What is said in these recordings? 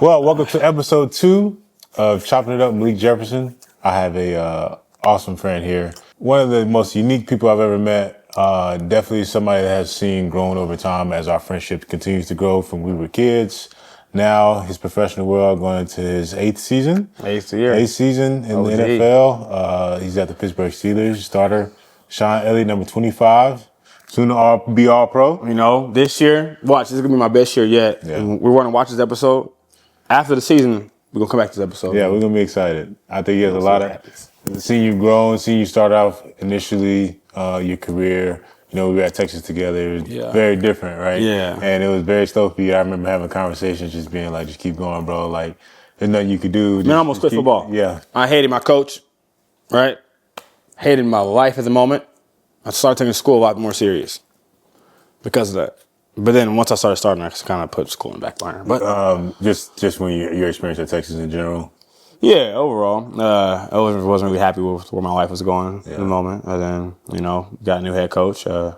Well, welcome to episode 2 of Chopping It Up, Malik Jefferson. I have a awesome friend here. One of the most unique people I've ever met. Definitely somebody that has seen growing over time as our friendship continues to grow from we were kids. Now his professional world going into his 8th season. 8th year. 8th season in the NFL. He's at the Pittsburgh Steelers. Starter Deshon, Elliot, number 25. Soon to be all pro. You know, this year, this is going to be my best year yet. Yeah. And we're going to watch this episode. After the season, we're going to come back to this episode. Yeah, we're going to be excited. I think he has a lot of, seeing you grow, seeing you start off initially, your career. You know, we were at Texas together. It was very different, right? Yeah. And it was very slow for you. I remember having conversations just being like, just keep going, bro. Like, there's nothing you could do. I almost quit football. Yeah. I hated my coach, right? Hated my life at the moment. I started taking school a lot more serious because of that. But then once I started, I kind of put school in the back burner. But just when your experience at Texas in general. Yeah, overall, I wasn't really happy with where my life was going at the moment. And then, you know, got a new head coach. You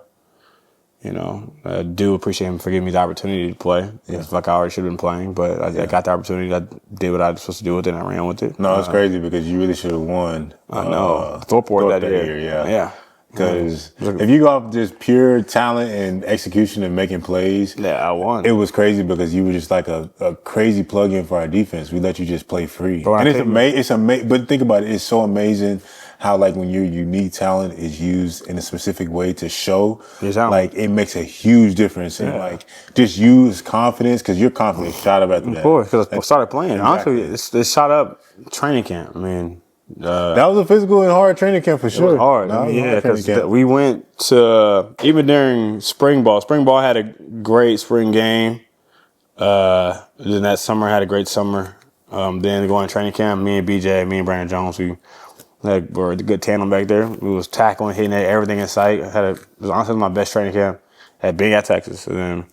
know, I do appreciate him for giving me the opportunity to play. Yeah. It's like I already should have been playing, but I got the opportunity. I did what I was supposed to do with it, and I ran with it. No, it's crazy because you really should have won. I know. Thorpe that year. Yeah. Because if you go off just pure talent and execution and making plays, I won. It was crazy because you were just like a crazy plug-in for our defense. We let you just play free. Bro, and it's amazing. But think about it. It's so amazing how, like, when your unique talent is used in a specific way to show, like, it makes a huge difference. And, like, just use confidence because your confidence shot up after that. Of course, because I started playing. Exactly. Honestly, it shot up training camp. I mean, that was a physical and hard training camp for sure. It was hard. Because we went to, even during spring ball. Spring ball had a great spring game. Then that summer had a great summer. Then going to training camp, me and BJ, me and Brandon Jones, we were a good tandem back there. We was tackling, hitting everything in sight. It was honestly my best training camp at being at Texas. And then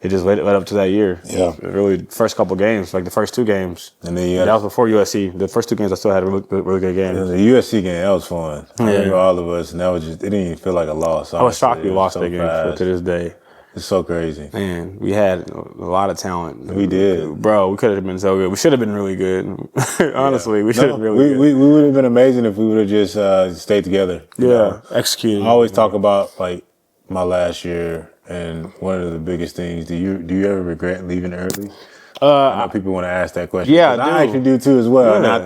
it just led up to that year. Yeah. Really, first couple games, like the first 2 games. And then that was before USC. The first 2 games, I still had really good games. The USC game, that was fun. I remember all of us, and that was just, it didn't even feel like a loss. I was shocked we lost that game to this day. It's so crazy. Man, we had a lot of talent. We did. Bro, we could have been so good. We should have been really good. Honestly, we should have been really good. We would have been amazing if we would have just stayed together. Executed. I always talk about, like, my last year. And one of the biggest things, do you ever regret leaving early? I know people want to ask that question. Yeah, I actually do too as well. Yeah.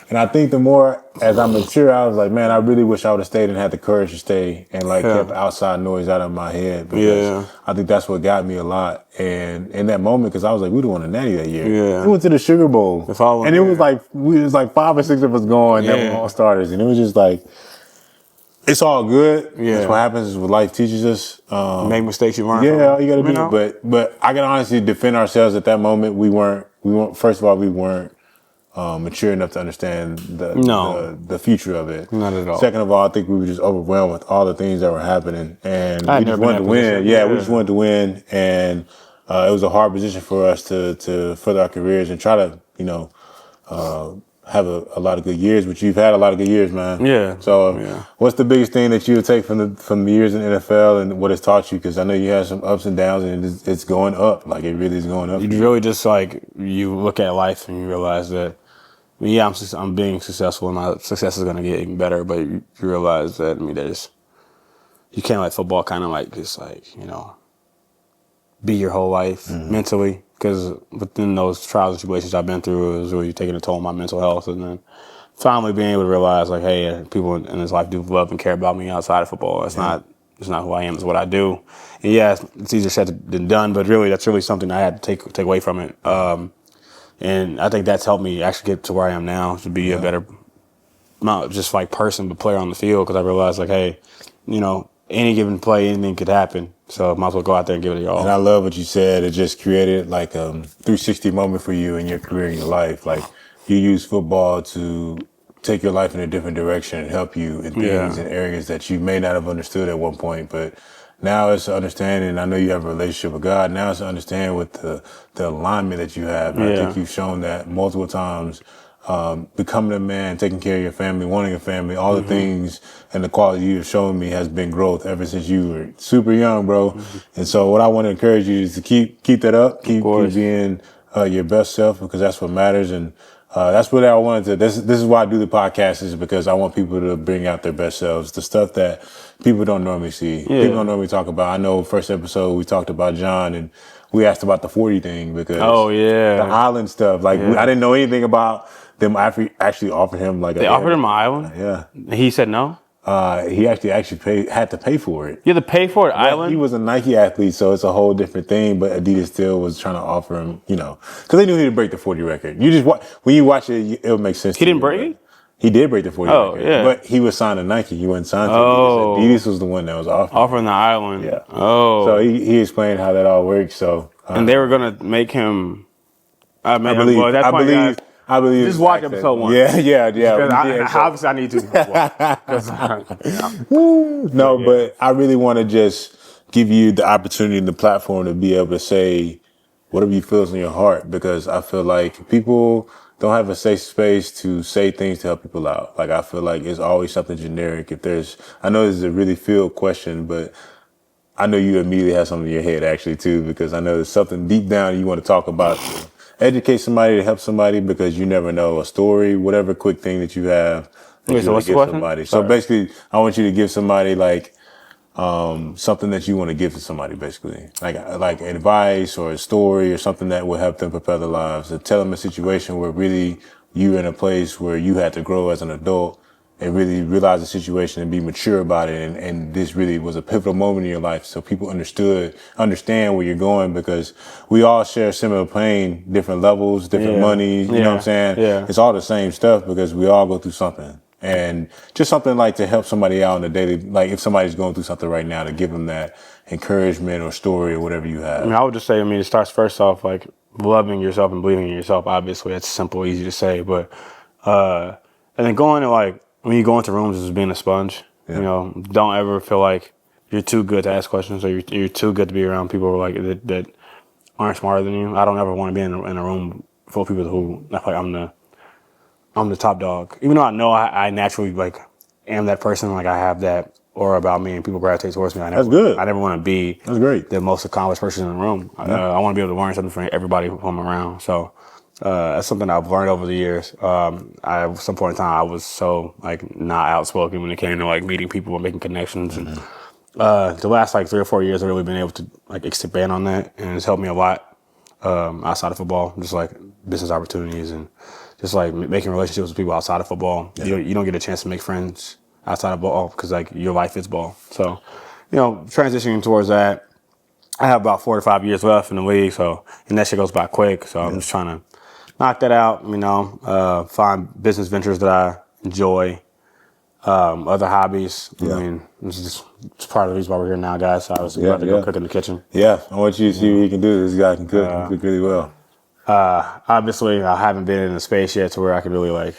And I think the more as I mature, I was like, man, I really wish I would have stayed and had the courage to stay and kept outside noise out of my head. Because I think that's what got me a lot. And in that moment, because I was like, we won a natty that year. Yeah. We went to the Sugar Bowl. And it was like 5 or 6 of us going that were all starters. And it was just like, it's all good. Yeah. That's what happens is what life teaches us. Make mistakes, you learn. Yeah, all you gotta do. But I can honestly defend ourselves at that moment. We weren't first of all, we weren't mature enough to understand the future of it. Not at all. Second of all, I think we were just overwhelmed with all the things that were happening. And we just wanted to win. We just wanted to win. And it was a hard position for us to further our careers and try to, have a lot of good years, but you've had a lot of good years, man. Yeah. So, what's the biggest thing that you would take from the years in the NFL and what it's taught you? Because I know you had some ups and downs, and it's going up. Like, it really is going up. You really just, you look at life and you realize that, I'm being successful, and my success is going to get even better. But you realize that, you can't let football kind of be your whole life mentally. Because within those trials and tribulations I've been through, it was really taking a toll on my mental health. And then finally being able to realize, hey, people in this life do love and care about me outside of football. It's not who I am, it's what I do. And it's easier said than done, but really that's really something I had to take away from it. And I think that's helped me actually get to where I am now, to be a better, not just person, but player on the field. Because I realized, hey, any given play, anything could happen. So I might as well go out there and give it your all. And I love what you said. It just created a 360 moment for you in your career, in your life. Like, you use football to take your life in a different direction and help you in things and areas that you may not have understood at one point. But now it's an understanding. I know you have a relationship with God. Now it's an understanding with the alignment that you have. And I think you've shown that multiple times. Becoming a man, taking care of your family, wanting a family, all the things and the quality you've shown me has been growth ever since you were super young, bro. And so what I want to encourage you is to keep that up, keep being your best self, because that's what matters. And that's what I wanted to. This is why I do the podcast, is because I want people to bring out their best selves, the stuff that people don't normally see, people don't normally talk about. I know first episode we talked about John, and we asked about the 40 thing because the island stuff. Like I didn't know anything about them. Actually offered him like they offered him an island. Yeah, he said no. He actually had to pay for it. You had to pay for it, island? He was a Nike athlete, so it's a whole different thing, but Adidas still was trying to offer him, because they knew he would break the 40 record. You just when you watch it, it'll make sense. He didn't break it? He did break the 40 record. Yeah. But he was signed to Nike. He wasn't signed to Adidas. Adidas was the one that was offering the island. Yeah. Oh. So he explained how that all works. So and they were gonna make him. I believe. Just watch episode 1. Yeah. Obviously, I need to. But I really want to just give you the opportunity and the platform to be able to say whatever you feel is in your heart, because I feel like people don't have a safe space to say things to help people out. Like, I feel like it's always something generic. I know this is a really field question, but I know you immediately have something in your head actually too, because I know there's something deep down you want to talk about. Educate somebody, to help somebody, because you never know, a story, whatever quick thing that you have that you want to give somebody. So basically, I want you to give somebody like something that you want to give to somebody, basically, like advice or a story or something that will help them propel their lives. To tell them a situation where really you're in a place where you had to grow as an adult and really realize the situation and be mature about it. And this really was a pivotal moment in your life. So people understand where you're going, because we all share similar pain, different levels, different money. You know what I'm saying? Yeah. It's all the same stuff, because we all go through something. And just something like to help somebody out in the daily, like if somebody's going through something right now, to give them that encouragement or story or whatever you have. I would just say, it starts first off like loving yourself and believing in yourself. Obviously, that's simple, easy to say, but and then going to like, when you go into rooms, is being a sponge. Yeah. Don't ever feel like you're too good to ask questions, or you're too good to be around people who like that aren't smarter than you. I don't ever want to be in a room full of people who I feel like I'm the top dog. Even though I know I naturally like am that person, like I have that aura about me and people gravitate towards me. That's good. I never want to be the most accomplished person in the room. Yeah. I want to be able to learn something from everybody who I'm around. So that's something I've learned over the years. At some point in time, I was so like not outspoken when it came to like meeting people and making connections. And the last like 3 or 4 years, I've really been able to like expand on that, and it's helped me a lot outside of football, just like business opportunities and just like making relationships with people outside of football. Yeah. You don't get a chance to make friends outside of ball because like your life is ball. So, transitioning towards that, I have about 4 to 5 years left in the league. So, and that shit goes by quick. So I'm just trying to knock that out, find business ventures that I enjoy, other hobbies. Yeah. It's part of the reason why we're here now, guys. So I was about to go cook in the kitchen. Yeah, I want you to see what he can do. This guy can cook. He can cook really well. Obviously, I haven't been in a space yet to where I could really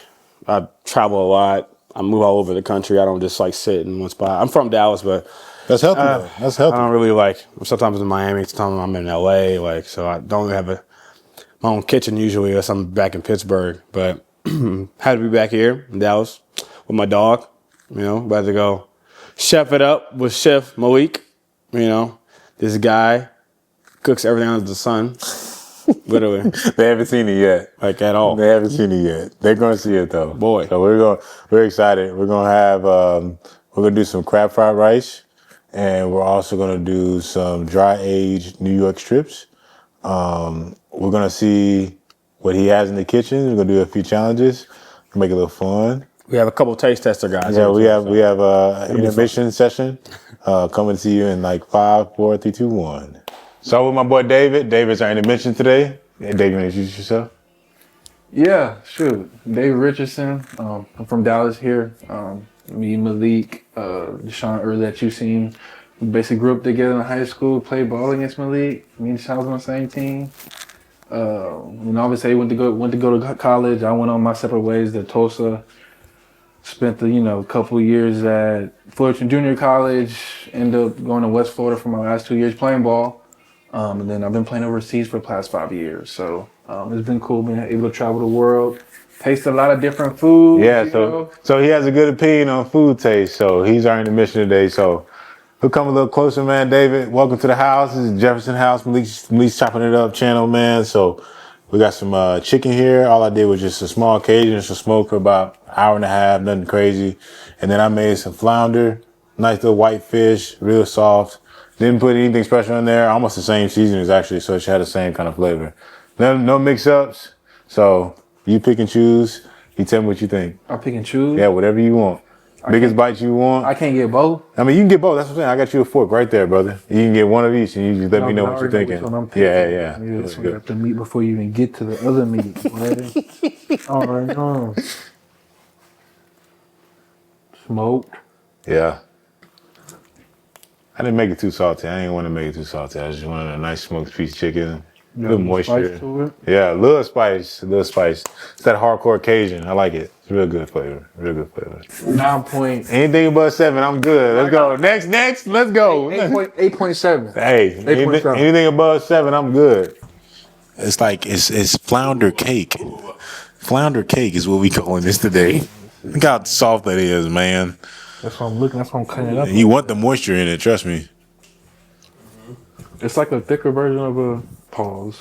I travel a lot. I move all over the country. I don't just sit in one spot. I'm from Dallas, but that's healthy. That's healthy. I don't really sometimes in Miami, sometimes I'm in LA. So I don't have my own kitchen usually, unless I'm back in Pittsburgh. But had to be back here in Dallas with my dog. About to go chef it up with Chef Malik. This guy cooks everything under the sun. Literally. They haven't seen it yet. Like at all. They haven't seen it yet. They're gonna see it though. Boy. So we're excited. We're gonna have we're gonna do some crab fried rice, and we're also gonna do some dry aged New York strips. We're gonna see what he has in the kitchen. We're gonna do a few challenges, make it a little fun. We have a couple taste tester guys. Yeah, we have an intermission session coming to you in 5, 4, 3, 2, 1. So with my boy David. David's our intermission today. Hey, David, you want to introduce yourself? Yeah, shoot. David Richardson. I'm from Dallas here. Me, Malik, Deshon earlier that you've seen. We basically grew up together in high school, played ball against Malik. Me and Deshon was on the same team. Obviously went to go to college. I went on my separate ways to Tulsa. Spent the couple of years at Fullerton Junior College. Ended up going to West Florida for my last 2 years playing ball. And then I've been playing overseas for the past 5 years. So it's been cool being able to travel the world, taste a lot of different foods. Yeah, so he has a good opinion on food taste. So he's our intermission today. So we'll come a little closer, man. David, welcome to the house. This is Jefferson House, Malik's Chopping It Up channel, man. So We got some chicken here. All I did was just a small Cajun, just a smoke for about an hour and a half, nothing crazy. And then I made some flounder, nice little white fish, real soft. Didn't put anything special in there. Almost the same seasonings actually, so it had the same kind of flavor. No mix-ups. So you pick and choose. You tell me what you think. I pick and choose? Yeah, whatever you want. Biggest bite you want. I can't get both? I mean, you can get both. That's what I'm saying. I got you a fork right there, brother. You can get one of each and you just let me know what you're thinking. Yeah. You just got the meat before you even get to the other meat. All right. Smoked. Yeah. I didn't make it too salty. I didn't want to make it too salty. I just wanted a nice smoked piece of chicken. A little moisture. Spice to it? Yeah, a little spice. It's that hardcore Cajun. I like it. It's real good flavor. 9 point. Anything above 7, I'm good. Let's go. Next, let's go. 8.7. Hey, 8.7. anything above 7, I'm good. It's like, it's flounder cake. Flounder cake is what we calling this today. Look how soft that is, man. That's what I'm looking. That's what I'm cutting it up. You want the moisture in it, trust me. It's like a thicker version of a pause.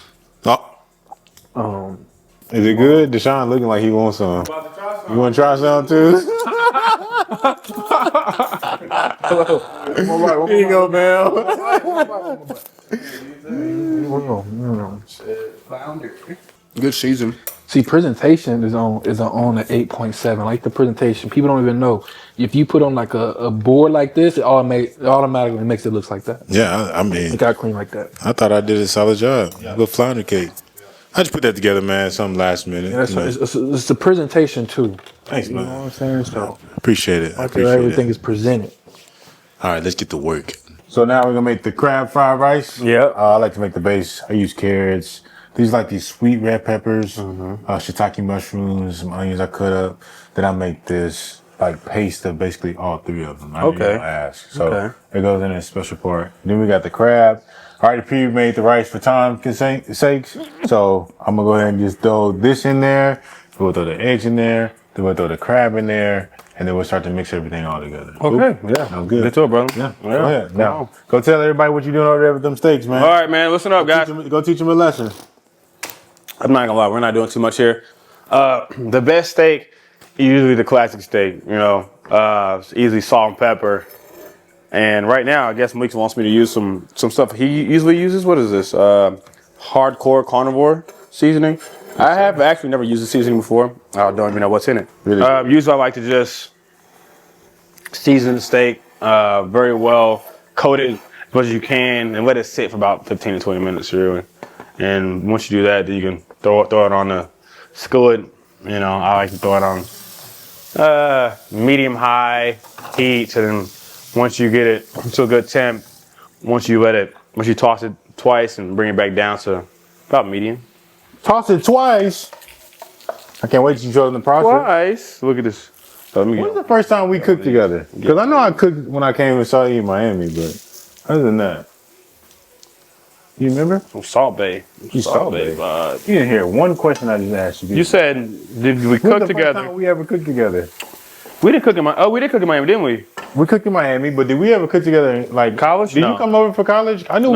Oh. Is it good? Deshon looking like he wants some. You want to try some too? Here you go, man. Flounder. Good season. See, presentation is on an 8.7. Like the presentation, people don't even know. If you put on like a board like this, it automatically makes it look like that. Yeah, I mean, It got clean like that. I thought I did a solid job. Little flounder cake. I just put that together, man. Something last minute. Yeah, it's the presentation too. Thanks, man. You know what I'm saying? So Appreciate it. everything is presented. All right, let's get to work. So now we're gonna make the crab fried rice. Yep. I like to make the base. I use carrots. These like these sweet red peppers, shiitake mushrooms, some onions I cut up. Then I make this like paste of basically all 3 of them. I know you don't ask. So it goes in a special part. Then we got the crab. I already pre-made the rice for time sakes. So I'm gonna go ahead and just throw this in there. We'll throw the eggs in there. Then we'll throw the crab in there. And then we'll start to mix everything all together. Okay, yeah. Sounds good. Good to it, brother. Yeah. Go ahead. Now, go tell everybody what you're doing over there with them steaks, man. All right, man. Listen up, guys. Go teach them a lesson. I'm not gonna lie, we're not doing too much here. The best steak is usually the classic steak, it's easily salt and pepper. And right now, I guess Malik wants me to use some stuff he usually uses. What is this? Hardcore carnivore seasoning. I have actually never used the seasoning before. I don't even know what's in it. Really? Usually I like to just season the steak very well, coat it as much as you can, and let it sit for about 15 to 20 minutes, really. And once you do that, then you can throw it on the skillet. I like to throw it on medium-high heat. And then once you get it to a good temp, once you toss it twice and bring it back down to about medium. Toss it twice. I can't wait to show them the process. Twice. Look at this. So When was the first time we cooked together? Because I know I cooked when I came and saw you in Miami, but other than that, you remember? From Salt Bay. Salt Bay. You didn't hear one question I just asked you. You said, did we cook the together? First time we ever cooked together? We did cook in Miami, didn't we? We cooked in Miami, but did we ever cook together like college? Did No. you come over for college? I knew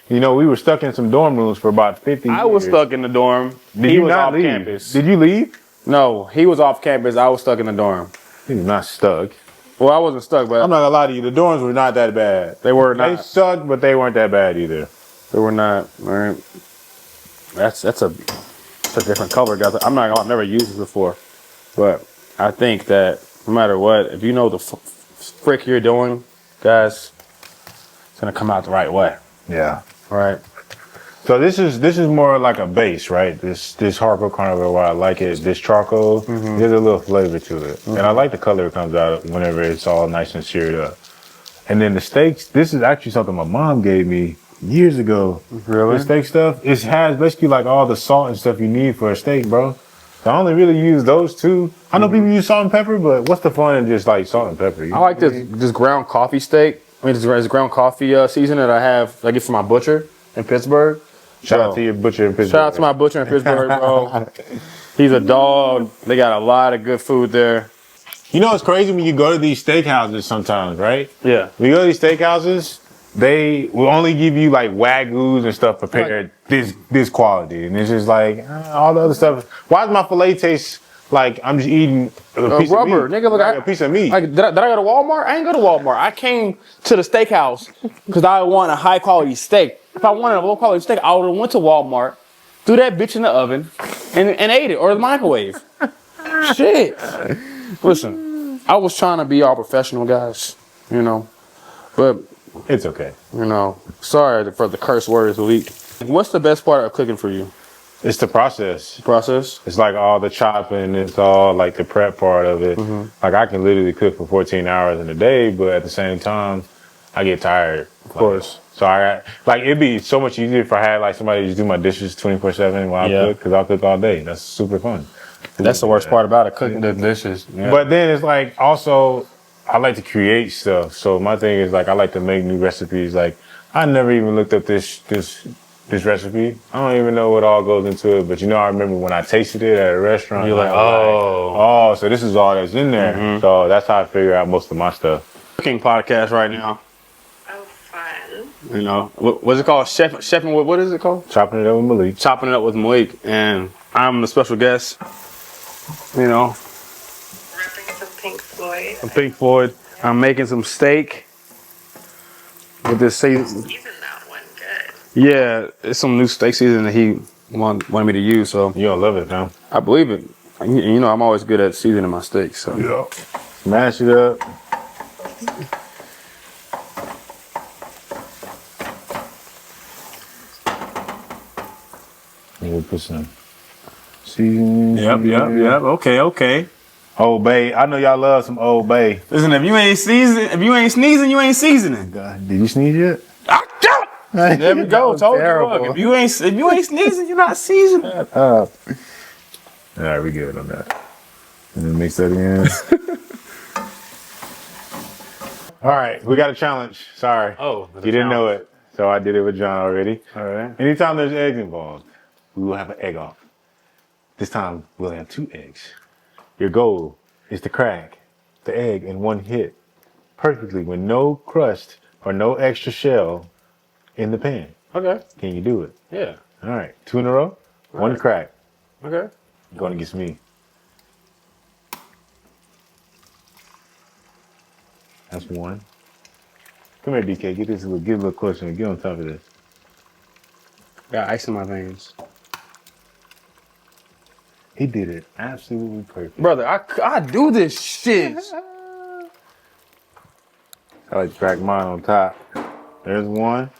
we were stuck in some dorm rooms for about 50 years. I was stuck in the dorm. Did He you was not off leave? campus. Did you leave? No, he was off campus. I was stuck in the dorm. He was not stuck. Well, I wasn't stuck, but I'm not gonna lie to you. The dorms were not that bad. they were They not. sucked, but they weren't that bad either. They were not. All right. That's a different color, guys. I've never used this before, but I think that no matter what, if you know the frick you're doing, guys, it's gonna come out the right way. Yeah. All right. So this is more like a base, right? This hardcore carnivore, why I like it. This charcoal, there's a little flavor to it, and I like the color it comes out whenever it's all nice and seared up. And then the steaks. This is actually something my mom gave me years ago. Really? The steak stuff. It has basically like all the salt and stuff you need for a steak, bro. So I only really use those two. I know people use salt and pepper, but what's the fun in just like salt and pepper? I like this ground coffee steak. I mean, this ground coffee season that I get from my butcher in Pittsburgh. Shout out to your butcher in Pittsburgh. Shout out to my butcher in Pittsburgh, bro. He's a dog. They got a lot of good food there. You know, it's crazy when you go to these steakhouses sometimes, right? Yeah. When you go to these steakhouses, they will only give you like Wagyus and stuff prepared this quality, and it's just like all the other stuff. Why does my fillet taste like I'm just eating a piece rubber, of meat? nigga. Look, like a piece of meat. Like, did I go to Walmart? I ain't go to Walmart. I came to the steakhouse because I want a high quality steak. If I wanted a low quality steak, I would have went to Walmart, threw that bitch in the oven, and ate it, or the microwave. Shit. Listen, I was trying to be all professional, guys. You know, but It's okay. you know, sorry for the curse words of the week. What's the best part of cooking for you? It's the process. Process? It's like all the chopping. It's all like the prep part of it. Like I can literally cook for 14 hours in a day, but at the same time, I get tired. Of course. So it'd be so much easier if I had like somebody just do my dishes 24/7 while I cook, because I'll cook all day. That's super fun. That's the worst part about it, cooking the dishes. Yeah. But then it's like also I like to create stuff. So my thing is like I like to make new recipes. Like I never even looked up this recipe. I don't even know what all goes into it. But you know, I remember when I tasted it at a restaurant. You're like, oh, so this is all that's in there. So that's how I figure out most of my stuff. Cooking podcast right now. Oh, fun. You know, what's it called? Chefing with, what is it called? Chopping it up with Malik. Chopping it up with Malik. And I'm the special guest. You know, Ripping some Pink Floyd. from Pink Floyd. I'm making some steak with this season. Even that one good. Yeah, it's some new steak season that he wanted me to use. So You don't love it, man. I believe it. You know, I'm always good at seasoning my steaks. So Yeah. Smash it up. And we'll put some seasoning. Yep. Okay. Old Bay. I know y'all love some Old Bay. Listen, if you ain't sneezing, you ain't seasoning. God, did you sneeze yet? There we go. Told you. Look, if you ain't sneezing, you're not seasoning. All right, we good on that. And then mix that in. All right, we got a challenge. Sorry. Oh, you didn't know it. So I did it with John already. All right. Anytime there's eggs involved, we will have an egg off. This time we'll have 2 eggs. Your goal is to crack the egg in one hit perfectly with no crust or no extra shell in the pan. Okay. Can you do it? Yeah. All right, 2 in a row, one crack. Okay. Going against me. That's 1. Come here, DK. Get a little closer and get on top of this. Got ice in my veins. He did it absolutely perfect. Brother, I do this shit. I like to crack mine on top. There's 1.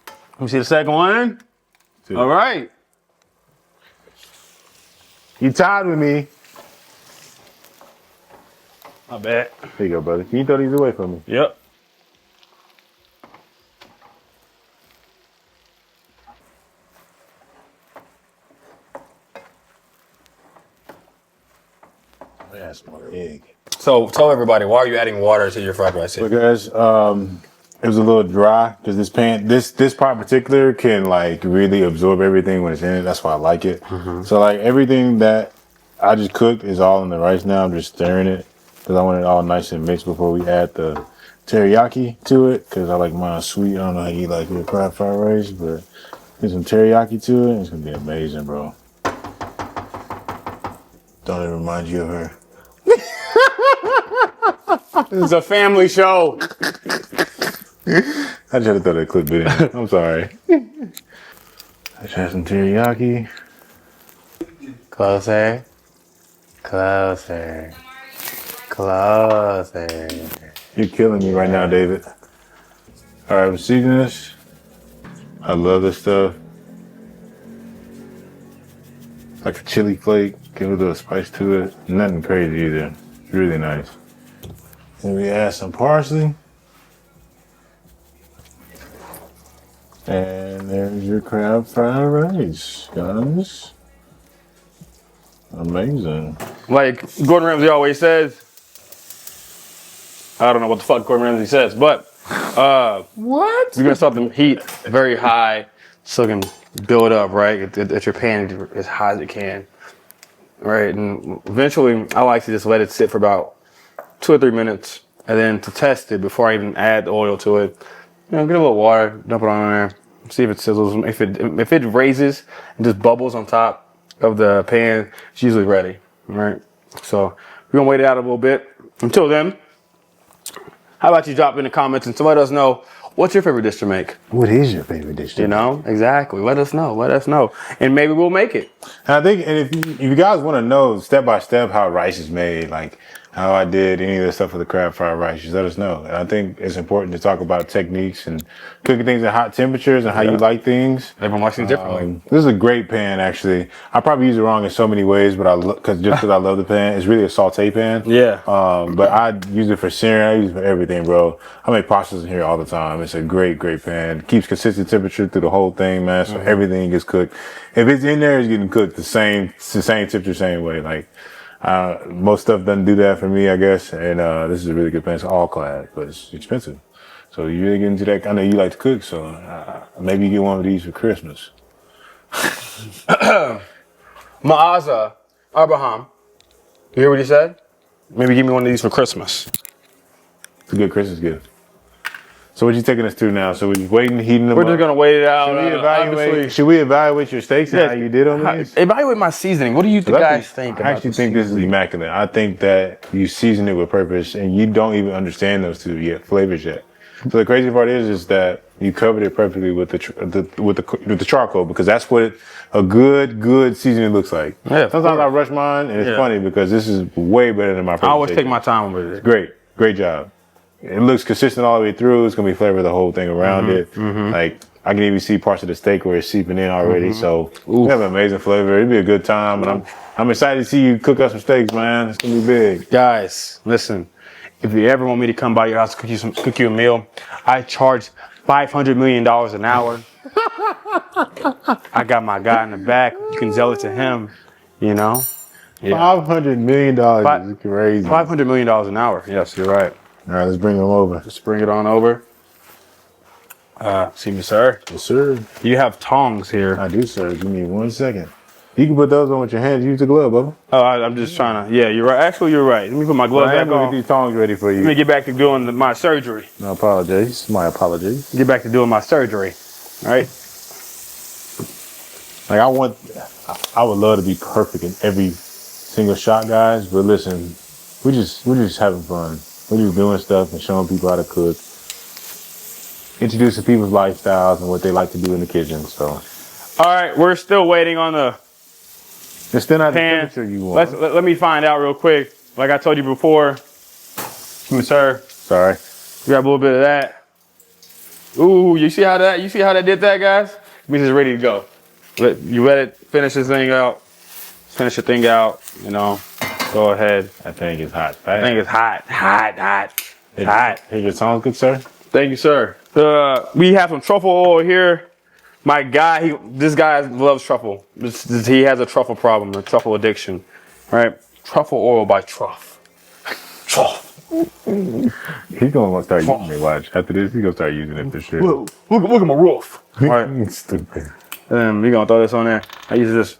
Let me see the second one. 2. All right. You tied with me. My bad. Here you go, brother. Can you throw these away from me? Yep. That's my egg. So tell everybody, why are you adding water to your fried rice? Because it was a little dry. Because this pan, this part in particular can like really absorb everything when it's in it. That's why I like it. So like everything that I just cooked is all in the rice now. I'm just stirring it because I want it all nice and mixed before we add the teriyaki to it. Because I like mine sweet. I don't know how you like your crab fried rice, but get some teriyaki to it. It's gonna be amazing, bro. Don't it remind you of her? This is a family show. I just had to throw that clip bit in. I'm sorry. I just had some teriyaki. Closer. Closer. Closer. You're killing me right now, David. All right, we're seasoning this. I love this stuff. Like a chili flake, give it a little spice to it. Nothing crazy either. It's really nice. And we add some parsley. And there's your crab fried rice, guys. Amazing. Like Gordon Ramsay always says, I don't know what the fuck Gordon Ramsay says, but What? you're gonna start the heat very high so it can build up, right? At your pan as high as it can, right? And eventually, I like to just let it sit for about 2 or 3 minutes, and then to test it before I even add the oil to it, get a little water, dump it on there, see if it sizzles. If it raises and just bubbles on top of the pan, it's usually ready. All right. So we're gonna wait it out a little bit. Until then, how about you drop in the comments and let us know what's your favorite dish to make? What is your favorite dish? You know, exactly. Let us know, and maybe we'll make it. And I think, and if you guys want to know step by step how rice is made, like how I did any of the stuff with the crab fried rice, just let us know. And I think it's important to talk about techniques and cooking things at hot temperatures and how you like things. Everyone likes things differently. This is a great pan, actually. I probably use it wrong in so many ways, but because I love the pan. It's really a saute pan. Yeah. But I use it for searing. I use it for everything, bro. I make pastas in here all the time. It's a great pan. Keeps consistent temperature through the whole thing, man. So everything gets cooked. If it's in there, it's getting cooked the same temperature, same way. Like most stuff doesn't do that for me, I guess. And this is a really good pan. It's all clad, but it's expensive. So you really get into that. I know you like to cook, so maybe you get one of these for Christmas. Ma'aza Abraham. You hear what he said? Maybe give me one of these for Christmas. It's a good Christmas gift. So what you taking us through now? So we're just waiting, heating them We're up. just gonna wait it out. Should we evaluate your steaks and how you did on these? Evaluate my seasoning. What do you guys think? I actually think this is immaculate. I think that you season it with purpose, and you don't even understand those flavors yet. So the crazy part is that you covered it perfectly with the charcoal, because that's what a good seasoning looks like. Yeah, sometimes I rush mine, and it's funny because this is way better than my presentation. I always take my time with it. Great job. It looks consistent all the way through. It's gonna be flavor the whole thing around it. Like I can even see parts of the steak where it's seeping in already. So you have an amazing flavor. It'll be a good time, and I'm excited to see you cook up some steaks, man. It's gonna be big. Guys, listen. If you ever want me to come by your house and cook you a meal, I charge $500 million an hour. I got my guy in the back. You can sell it to him. You know. Yeah. $500 million is crazy. $500 million an hour. Yes, you're right. All right, let's bring them over. Let's bring it on over. See me, sir. Yes, sir. You have tongs here. I do, sir. Give me 1 second. You can put those on with your hands. Use the glove, Bubba. Oh, I'm just trying to. Yeah, you're right. Actually, you're right. Let me put my gloves back on. Get these tongs ready for you. Let me get back to doing my surgery. No apologies. My apologies. Get back to doing my surgery. All right. Like I would love to be perfect in every single shot, guys. But listen, we're just having fun. We're just doing stuff and showing people how to cook, introducing people's lifestyles and what they like to do in the kitchen. So, all right, we're still waiting on the. It's still not pan. the temperature you want. Let me find out real quick. Like I told you before, sir. Sorry. Grab a little bit of that. Ooh, you see how that did that, guys? It means it's ready to go. Let it finish this thing out. Finish the thing out. You know. Go ahead. That thing is hot. I think it's hot. Hot. Hey, your tongs good, sir? Thank you, sir. We have some truffle oil here. My guy, this guy loves truffle. He has a truffle problem, a truffle addiction, right? Truffle oil by Truff. Truff. He's gonna start using it. Watch. After this, he's gonna start using it for sure. Look at my roof. All right. Stupid. And we're gonna throw this on there. I use this,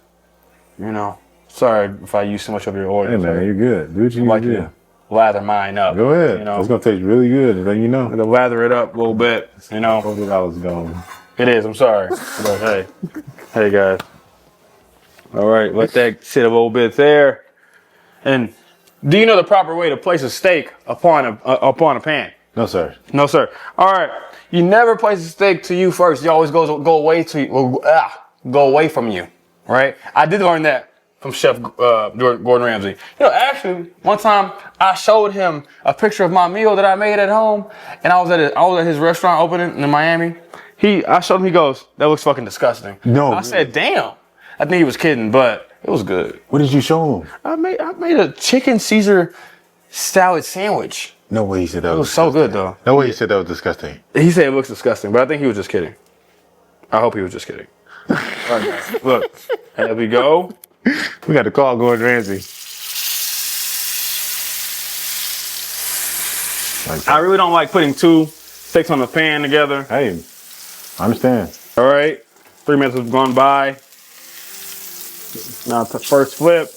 you know. Sorry if I use too much of your oil. Hey man, you're good. Do what you need to do. Lather mine up. Go ahead. You know, it's gonna taste really good. Let you know. to lather it up a little bit. You know, $40 gone. it is. I'm sorry, but hey guys. All right, let that sit a little bit there. And do you know the proper way to place a steak upon a pan? No, sir. No, sir. All right, you never place a steak to you first. You always go away from you. Right? I did learn that from Chef Gordon Ramsay. You know, actually, one time I showed him a picture of my meal that I made at home, and I was at his restaurant opening in Miami. I showed him. He goes, "That looks fucking disgusting." No. I said, "Damn." I think he was kidding, but it was good. What did you show him? I made a chicken Caesar salad sandwich. No way he said that It was so good though. No way he said that was disgusting. He said it looks disgusting, but I think he was just kidding. I hope he was just kidding. All right, guys. Look, there we go. We got to call Gordon Ramsay. I really don't like putting two steaks on the pan together. Hey, I understand. All right, 3 minutes have gone by. Now the first flip.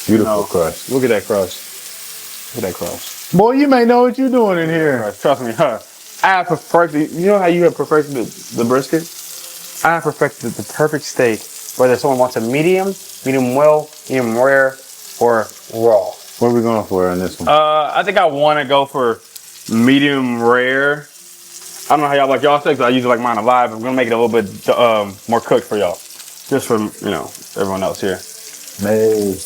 Beautiful crust. Look at that crust. Look at that crust. Boy, you may know what you're doing in here. Trust me, huh? I have perfected. You know how you have perfected the brisket? I have perfected the perfect steak. Whether someone wants a medium well, medium rare, or raw. What are we going for on this one? I think I want to go for medium rare. I don't know how y'all like y'all steaks. I usually like mine alive. I'm gonna make it a little bit more cooked for y'all, just for everyone else here. Hey.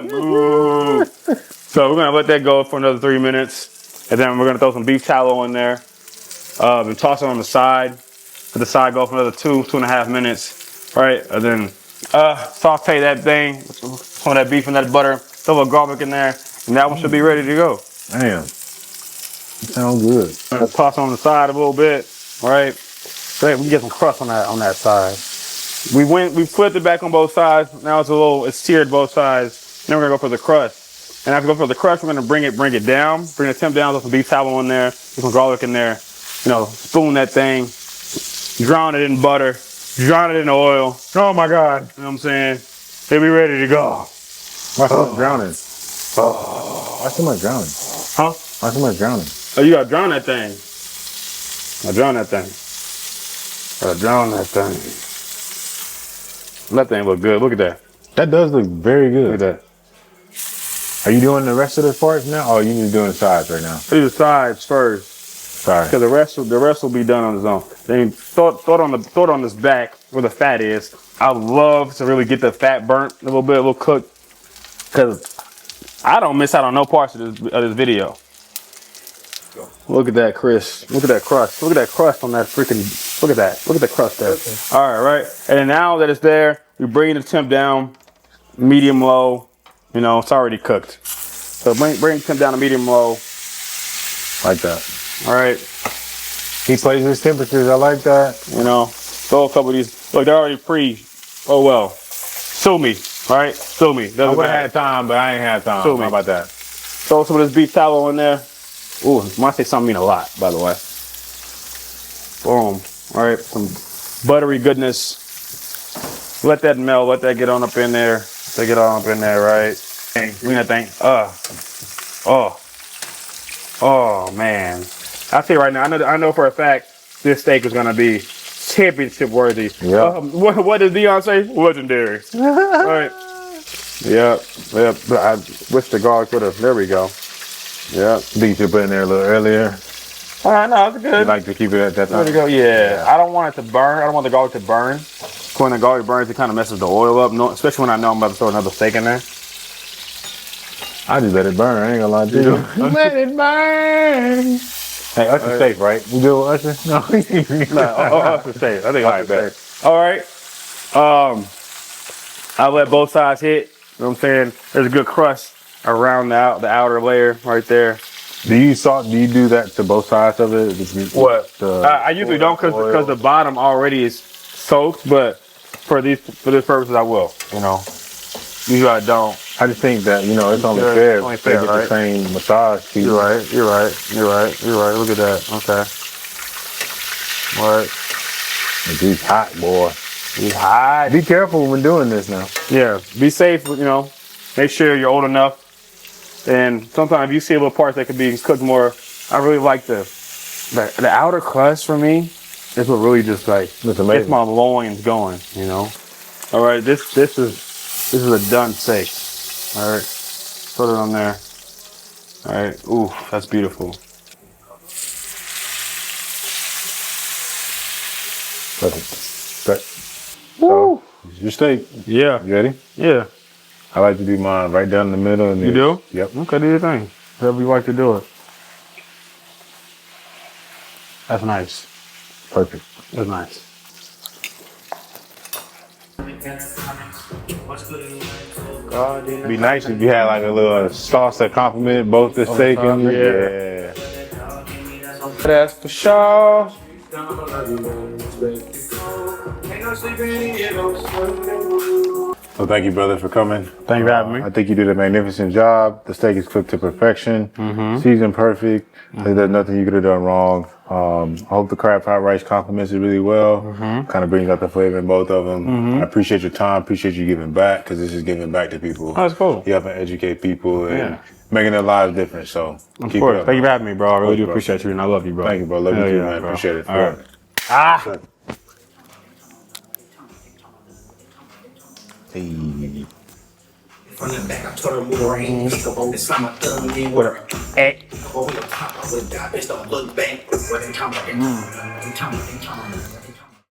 Boo. So we're gonna let that go for another 3 minutes, and then we're gonna throw some beef tallow in there, and toss it on the side. Let the side go for another 2.5 minutes, right? And then saute that thing, some of that beef and that butter, throw a little garlic in there, and that one should be ready to go. Damn. Sounds good. Toss on the side a little bit, right? Great, we can get some crust on that side. We flipped it back on both sides. Now it's seared both sides. Then we're gonna go for the crust. And after we go for the crust, we're gonna bring it down, bring the temp down, throw some beef tallow in there, get some garlic in there, spoon that thing, drown it in butter, drown it in oil. Oh my God. You know what I'm saying? They'll be ready to go. Why so much drowning? Why so much drowning? Huh? Why so much drowning? Oh, you gotta drown that thing. Gotta drown that thing. That thing look good. Look at that. That does look very good. Look at that. Are you doing the rest of the parts now? Oh, you just doing the sides right now. Do the sides first, Sorry. because the rest will be done on its own. Then throw it on this back where the fat is. I would love to really get the fat burnt a little bit, a little cooked, because I don't miss out on no parts of this video. Look at that, Chris. Look at that crust. Look at that crust on that freaking. Look at that. Look at the crust there. All right. And then now that it's there, we bring the temp down, medium low. It's already cooked. So bring the temp down to medium low. Like that. All right. He plays his temperatures. I like that. Throw a couple of these. Look, they're already oh well. Sue me. All right. Sue me. I would have had time, but I ain't had time. Sue me. How about that? Throw some of this beef tallow in there. Ooh, when I say something, mean a lot, by the way. Boom. All right, some buttery goodness. Let that melt. Let that get on up in there. Let it get on up in there, right? Bring that thing. Oh man. I say right now, I know for a fact this steak is gonna be championship worthy. Yeah. What did Deion say? Legendary. All right. Yep. I wish the garlic would have. There we go. Yeah. Think you should put in there a little earlier. All right, no, it's good. You like to keep it at that time? There we go. Yeah. I don't want it to burn. I don't want the garlic to burn. When the garlic burns, it kind of messes the oil up. Especially when I know I'm about to throw another steak in there. I just let it burn. I ain't gonna lie to you. Let it burn. Hey, Usher's safe, right? You good with Usher? No. Usher's safe. I think Usher's safe. All right. I'll let both sides hit. You know what I'm saying? There's a good crust around the outer layer right there. Do you do that to both sides of it? What? I usually don't because the bottom already is soaked, but for this purposes I will. Usually I don't. I just think that it's only fair. It's only fair, to get right? the same massage piece. You're right. Look at that. Okay. All right. He's hot, boy. He's hot. Be careful when doing this now. Yeah. Be safe. Make sure you're old enough. And sometimes you see little parts that could be cooked more. I really like the outer crust for me. Is what really just gets my loins going. All right. This is a done steak. All right. Put it on there. All right. Ooh, that's beautiful. Perfect. So, your steak. Yeah. You ready? Yeah. I like to do mine right down the middle. And You do? Yep. Okay, do your thing. However you like to do it. That's nice. Perfect. That's nice. It'd be nice if you had like a little sauce that compliment both the steak and yeah. That's for sure. Well, thank you, brother, for coming. Thank you for having me. I think you did a magnificent job. The steak is cooked to perfection. Seasoned perfect. There's nothing you could have done wrong. I hope the crab fried rice complements it really well. Kind of brings out the flavor in both of them. I appreciate your time. Appreciate you giving back because this is giving back to people. Oh, that's cool. You have to educate people and making their lives different. So Of keep it course. up. Thank you for having me, bro. I really do Bro. appreciate you, and I love you, bro. Thank you, bro. Love you Hell too, yeah, man. bro. Appreciate it. All right. Hey. From the back, I told her move around. Pick up on this slime, my thumb in with her. Hey. Over the top, I would die, bitch, don't look back. What they talking about?